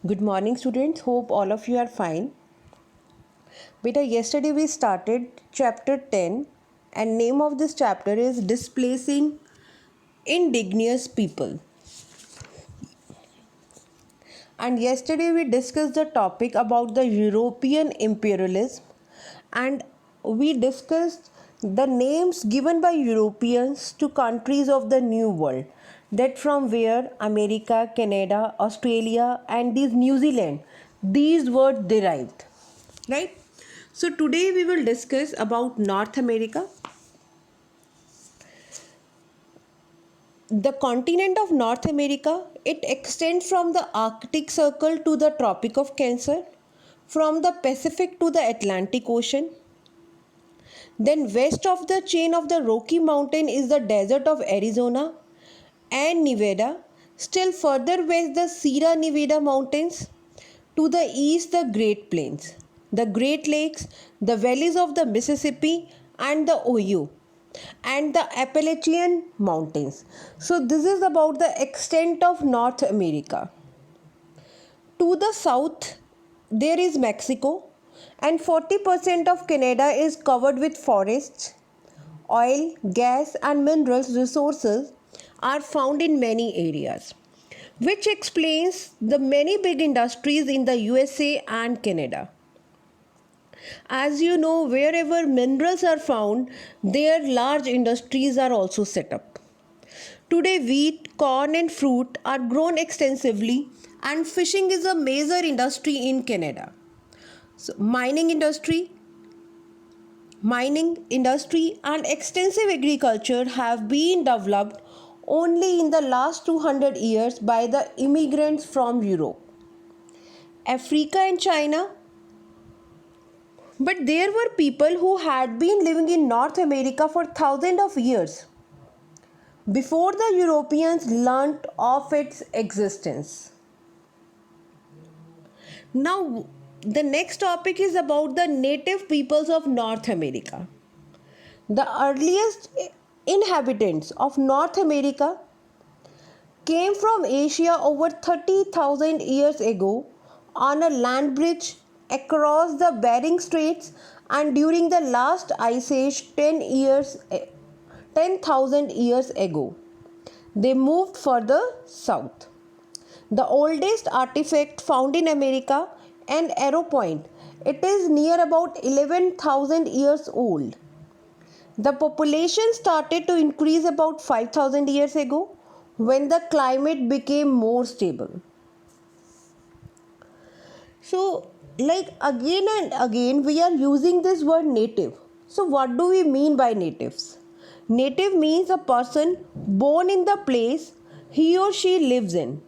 Good morning, students. Hope all of you are fine. Beta, yesterday we started chapter 10, and name of this chapter is Displacing Indigenous People. And yesterday we discussed the topic about the European imperialism, and we discussed the names given by Europeans to countries of the New World, that from where America, Canada, Australia, and these New Zealand, these words derived, right? So today we will discuss about North America. The continent of North America, it extends from the Arctic Circle to the Tropic of Cancer, from the Pacific to the Atlantic Ocean. Then west of the chain of the Rocky Mountain is the desert of Arizona and Nevada. Still further west the Sierra Nevada Mountains. To the east the Great Plains, the Great Lakes, the valleys of the Mississippi and the Ohio, and the Appalachian Mountains. So this is about the extent of North America. To the south there is Mexico, and 40% of Canada is covered with forests. Oil, gas and minerals resources are found in many areas, which explains the many big industries in the USA and Canada. As you know, wherever minerals are found, there large industries are also set up. Today, wheat, corn, and fruit are grown extensively, and fishing is a major industry in Canada. So, mining industry, and extensive agriculture have been developed only in the last 200 years by the immigrants from Europe, Africa, and China. But there were people who had been living in North America for thousands of years before the Europeans learnt of its existence. Now, the next topic is about the native peoples of North America. The earliest inhabitants of North America came from Asia over 30,000 years ago on a land bridge across the Bering Straits, and during the last ice age 10,000 years ago they moved further south. The oldest artifact found in America, an arrow point, it is near about 11,000 years old. The population started to increase about 5,000 years ago when the climate became more stable. So, like again and again, we are using this word native. So, what do we mean by natives? Native means a person born in the place he or she lives in.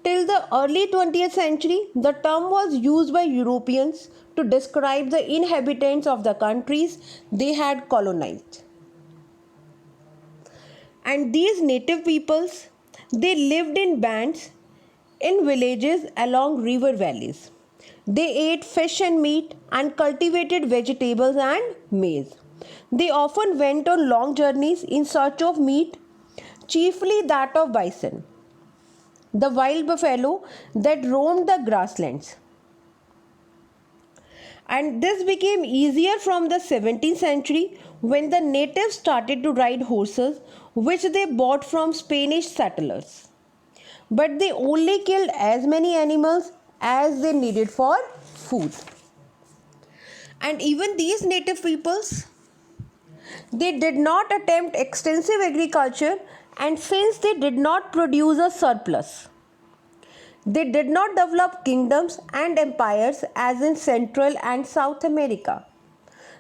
Till the early 20th century, the term was used by Europeans to describe the inhabitants of the countries they had colonized. And these native peoples, they lived in bands in villages along river valleys. They ate fish and meat and cultivated vegetables and maize. They often went on long journeys in search of meat, chiefly that of bison, the wild buffalo that roamed the grasslands. And this became easier from the 17th century when the natives started to ride horses, which they bought from Spanish settlers. But they only killed as many animals as they needed for food. And even these native peoples, they did not attempt extensive agriculture, and since they did not produce a surplus, they did not develop kingdoms and empires as in Central and South America.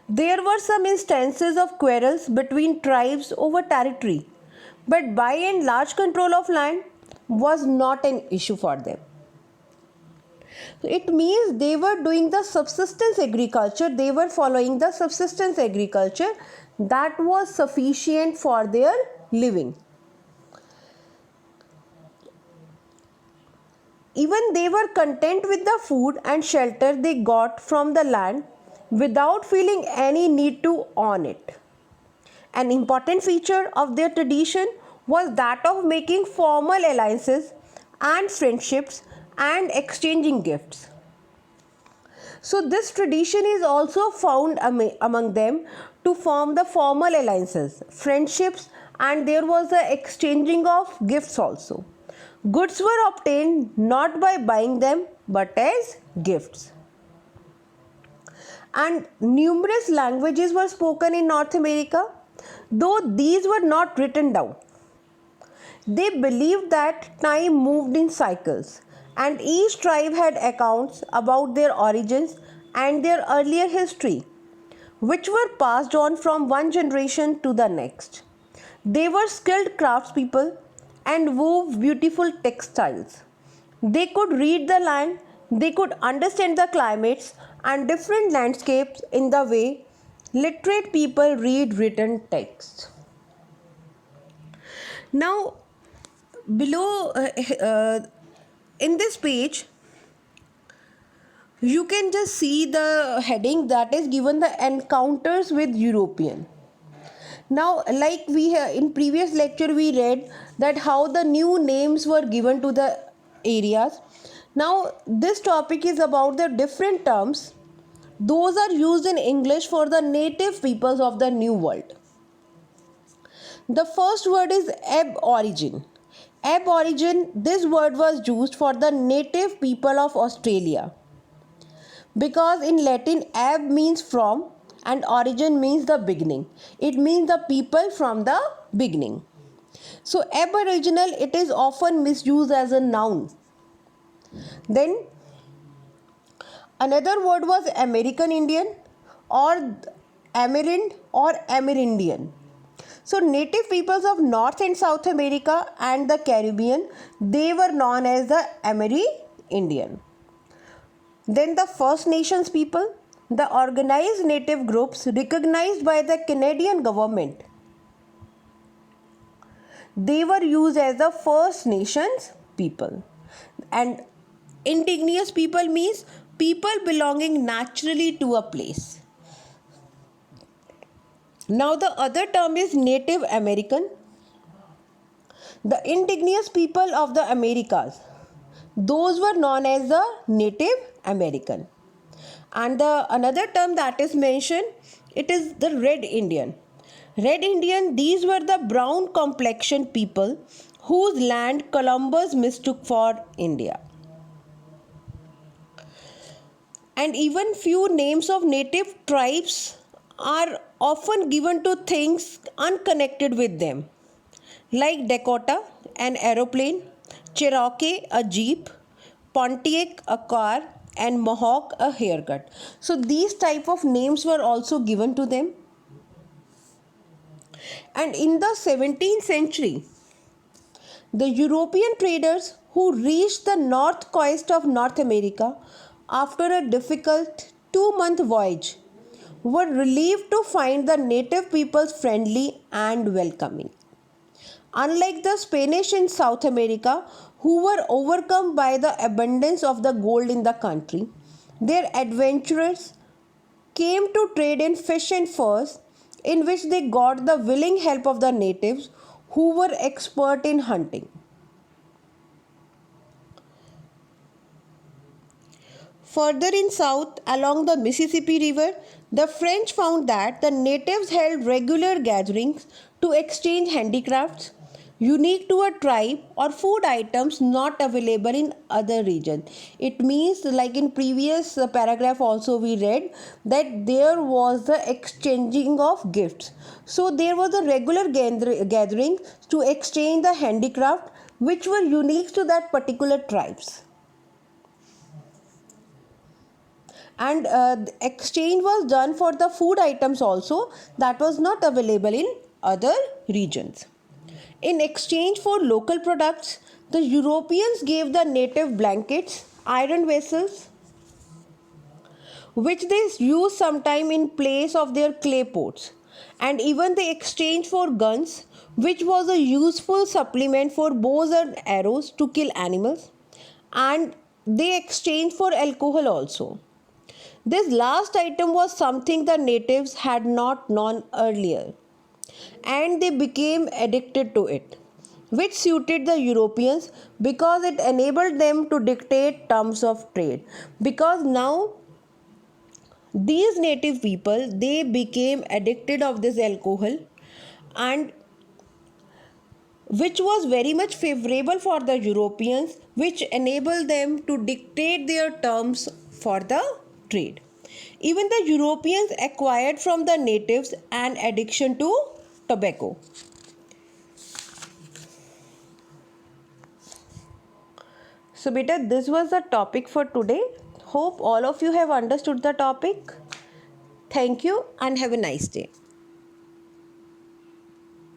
There were some instances of quarrels between tribes over territory, but by and large control of land was not an issue for them. It means they were doing the subsistence agriculture, they were following the subsistence agriculture that was sufficient for their living. Even they were content with the food and shelter they got from the land without feeling any need to own it. An important feature of their tradition was that of making formal alliances and friendships and exchanging gifts. So, this tradition is also found among them to form the formal alliances, friendships, and there was the exchanging of gifts also. Goods were obtained not by buying them but as gifts. And numerous languages were spoken in North America, though these were not written down. They believed that time moved in cycles, and each tribe had accounts about their origins and their earlier history, which were passed on from one generation to the next. They were skilled craftspeople and wove beautiful textiles. They could read the land, they could understand the climates and different landscapes in the way literate people read written texts. Now, below in this page, you can just see the heading that is given the encounters with European. Now, like we in previous lecture we read that how the new names were given to the areas. Now this topic is about the different terms. Those are used in English for the native peoples of the New World. The first word is aborigine. Aborigine, this word was used for the native people of Australia. Because in Latin, ab means from and origin means the beginning. It means the people from the beginning. So aboriginal, it is often misused as a noun. Then another word was American Indian or Amerind or Amerindian. So native peoples of North and South America and the Caribbean, they were known as the Amerindian. Then the First Nations people, the organized native groups recognized by the Canadian government. They were used as the First Nations people. And indigenous people means people belonging naturally to a place. Now the other term is Native American. The indigenous people of the Americas, those were known as the Native American. And the another term that is mentioned, it is the Red Indian. Red Indian, these were the brown complexioned people whose land Columbus mistook for India. And even few names of native tribes are often given to things unconnected with them, like Dakota, an aeroplane, Cherokee, a jeep, Pontiac, a car, and Mohawk, a haircut. So these type of names were also given to them. And in the 17th century, the European traders who reached the north coast of North America after a difficult 2-month voyage were relieved to find the native peoples friendly and welcoming. Unlike the Spanish in South America, who were overcome by the abundance of the gold in the country, their adventurers came to trade in fish and furs, in which they got the willing help of the natives who were expert in hunting. Further in south, along the Mississippi River, the French found that the natives held regular gatherings to exchange handicrafts unique to a tribe or food items not available in other regions. It means, like in previous paragraph also we read that there was the exchanging of gifts. So there was a regular gathering to exchange the handicraft which were unique to that particular tribes. And exchange was done for the food items also that was not available in other regions. In exchange for local products, the Europeans gave the native blankets, iron vessels, which they used sometime in place of their clay pots, and even they exchanged for guns, which was a useful supplement for bows and arrows to kill animals, and they exchanged for alcohol also. This last item was something the natives had not known earlier, and they became addicted to it. which suited the Europeans because it enabled them to dictate terms of trade. Because now these native people, they became addicted of this alcohol, and which was very much favorable for the Europeans, which enabled them to dictate their terms for the trade. Even the Europeans acquired from the natives an addiction to tobacco. So beta, this was the topic for today. Hope all of you have understood the topic. Thank you and have a nice day.